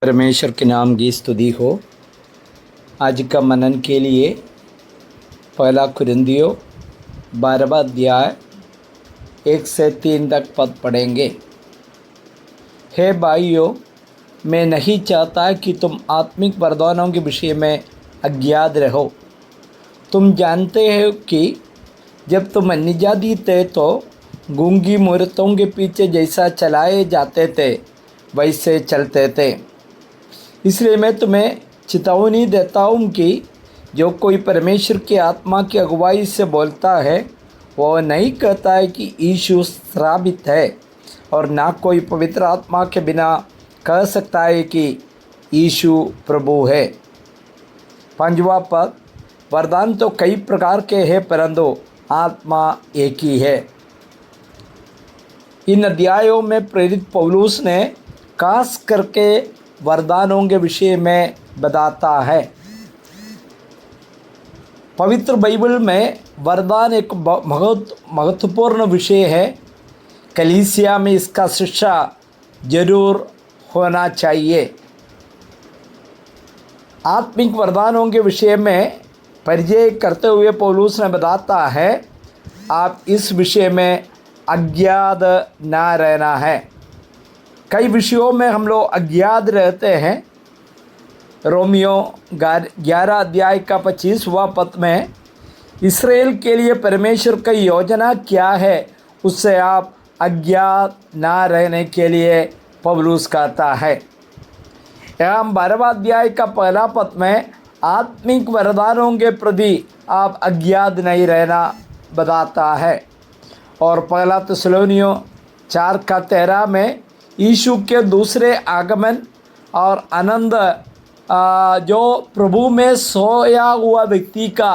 परमेश्वर के नाम की स्तुति हो। आज का मनन के लिए पहला कुरिन्थियों 12वां अध्याय 1 से 3 तक पद पढ़ेंगे। हे भाइयों, मैं नहीं चाहता कि तुम आत्मिक वरदानों के विषय में अज्ञात रहो। तुम जानते हो कि जब तुम अन्यजाति थे तो गूंगी मूर्तों के पीछे जैसा चलाए जाते थे वैसे चलते थे। इसलिए मैं तुम्हें चेतावनी देता हूँ कि जो कोई परमेश्वर की आत्मा की अगुवाई से बोलता है वो नहीं कहता है कि यीशु श्रापित है, और ना कोई पवित्र आत्मा के बिना कह सकता है कि यीशु प्रभु है। 5वां पद, वरदान तो कई प्रकार के हैं परंतु आत्मा एक ही है। इन अध्यायों में प्रेरित पौलुस ने खास करके वरदानों के विषय में बताता है। पवित्र बाइबल में वरदान एक बहुत महत्वपूर्ण विषय है। कलीसिया में इसका शिक्षा जरूर होना चाहिए। आत्मिक वरदानों के विषय में परिचय करते हुए पौलुस ने बताता है, आप इस विषय में अज्ञात ना रहना है। कई विषयों में हम लोग अज्ञात रहते हैं। रोमियो 11 अध्याय का 25वां पद में इस्राएल के लिए परमेश्वर की योजना क्या है उससे आप अज्ञात ना रहने के लिए पौलुस कहता है। एवं 12वां अध्याय का 1 पद में आत्मिक वरदानों के प्रति आप अज्ञात नहीं रहना बताता है। और 1 थिस्सलुनीकियों 4 का 13 में यीशु के दूसरे आगमन और आनंद जो प्रभु में सोया हुआ व्यक्ति का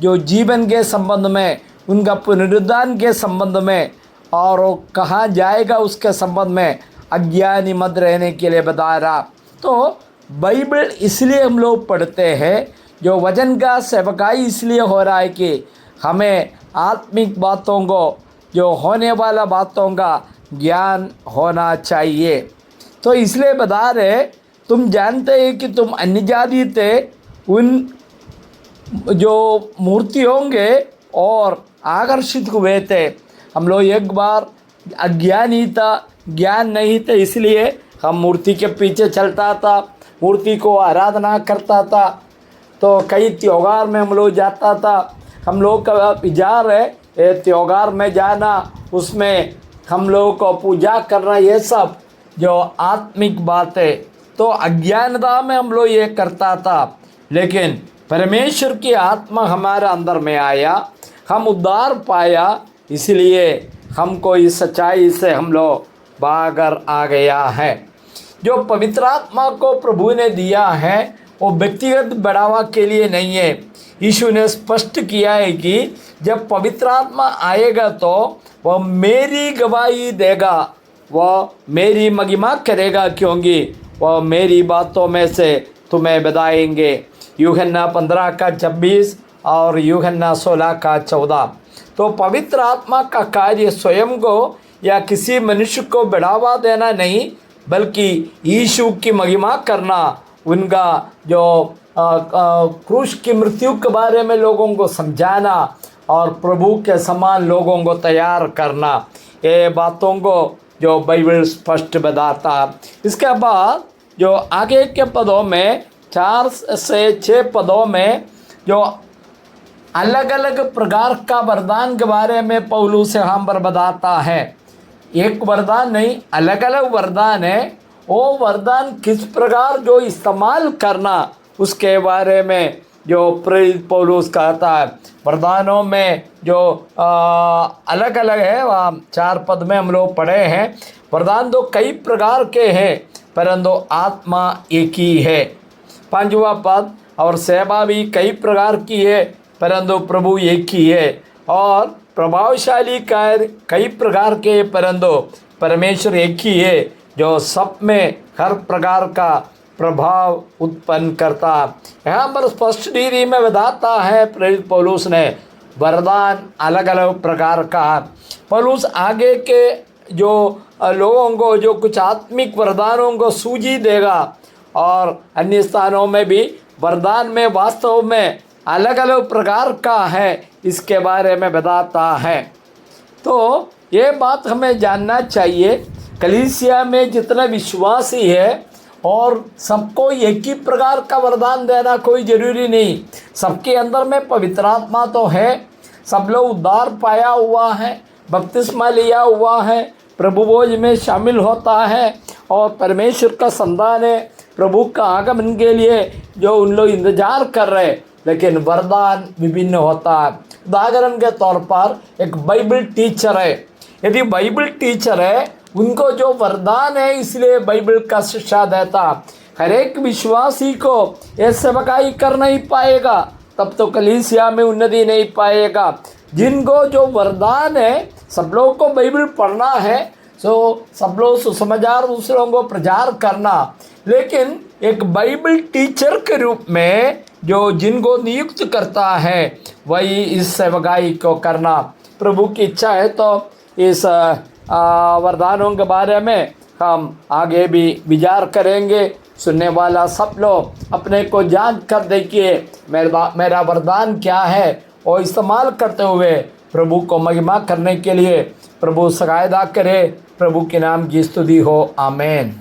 जो जीवन के संबंध में, उनका पुनरुत्थान के संबंध में और वो कहाँ जाएगा उसके संबंध में अज्ञानी मत रहने के लिए बता रहा। तो बाइबल इसलिए हम लोग पढ़ते हैं, जो वचन का सेवकाई इसलिए हो रहा है कि हमें आत्मिक बातों को, जो होने वाला बातों का ज्ञान होना चाहिए। तो इसलिए बता रहे, तुम जानते हैं कि तुम अन्यजाति थे, उन जो मूर्ति होंगे और आकर्षित हुए थे। हम लोग एक बार अज्ञानी था, ज्ञान नहीं थे, इसलिए हम मूर्ति के पीछे चलता था, मूर्ति को आराधना करता था। तो कई त्योहार में हम लोग जाता था। हम लोग का विचार है त्योहार में जाना, उसमें हम लोगों को पूजा करना, ये सब जो आत्मिक बात है। तो अज्ञानता में हम लोग ये करता था, लेकिन परमेश्वर की आत्मा हमारे अंदर में आया, हम उद्धार पाया, इसलिए हमको इस सच्चाई से हम लोग बाहर आ गया है। जो पवित्र आत्मा को प्रभु ने दिया है वो व्यक्तिगत बढ़ावा के लिए नहीं है। यीशु ने स्पष्ट किया है कि जब पवित्र आत्मा आएगा तो वह मेरी गवाही देगा, वह मेरी महिमा करेगा, क्योंकि वह मेरी बातों में से तुम्हें बताएंगे। यूहन्ना 15 का 26 और यूहन्ना 16 का 14। तो पवित्र आत्मा का कार्य स्वयं को या किसी मनुष्य को बढ़ावा देना नहीं, बल्कि यीशु की महिमा करना, उनका जो क्रूस की मृत्यु के बारे में लोगों को समझाना और प्रभु के समान लोगों को तैयार करना, ये बातों को जो बाइबल स्पष्ट बताता। इसके बाद जो आगे के पदों में 4 से 6 पदों में जो अलग अलग प्रकार का वरदान के बारे में पौलुस यहाँ पर बताता है। एक वरदान नहीं, अलग अलग वरदान है। वो वरदान किस प्रकार जो इस्तेमाल करना उसके बारे में जो प्रेरित पौलुस कहता है। वरदानों में जो अलग अलग है, वहाँ 4 पद में हम लोग पढ़े हैं। वरदान तो कई प्रकार के हैं परंतु आत्मा एक ही है। 5वां पद, और सेवा भी कई प्रकार की है परंतु प्रभु एक ही है। और प्रभावशाली कार्य कई प्रकार के परंतु परमेश्वर एक ही है, जो सब में हर प्रकार का प्रभाव उत्पन्न करता। यहाँ पर स्पष्ट रीति में बताता है प्रेरित पौलुस ने, वरदान अलग अलग प्रकार का। पौलुस आगे के जो लोगों को जो कुछ आत्मिक वरदानों को सूझी देगा, और अन्य स्थानों में भी वरदान में वास्तव में अलग अलग प्रकार का है, इसके बारे में बताता है। तो ये बात हमें जानना चाहिए, कलीसिया में जितने विश्वासी है और सबको एक ही प्रकार का वरदान देना कोई ज़रूरी नहीं। सबके अंदर में पवित्र आत्मा तो है, सब लोग उद्धार पाया हुआ है, बपतिस्मा लिया हुआ है, प्रभु भोज में शामिल होता है और परमेश्वर का संतान है, प्रभु का आगमन के लिए जो उन लोग इंतजार कर रहे, लेकिन वरदान विभिन्न होता है। उदाहरण के तौर पर एक बाइबल टीचर है, यदि बाइबल टीचर है उनको जो वरदान है इसलिए बाइबल का शिक्षा देता, हर एक विश्वासी को ये सेवकाई कर नहीं पाएगा, तब तो कलीसिया में उन्नति नहीं पाएगा। जिनको जो वरदान है, सब लोगों को बाइबल पढ़ना है, सो सब लोग सुसमाचार दूसरों को प्रचार करना, लेकिन एक बाइबल टीचर के रूप में जो जिनको नियुक्त करता है वही इस सेवकाई को करना। प्रभु की इच्छा है तो इस वरदानों के बारे में हम आगे भी विचार करेंगे। सुनने वाला सब लोग अपने को जांच कर देखिए, मेरा वरदान क्या है, और इस्तेमाल करते हुए प्रभु को महिमा करने के लिए प्रभु सहायता करे। प्रभु के नाम की स्तुति हो, आमीन।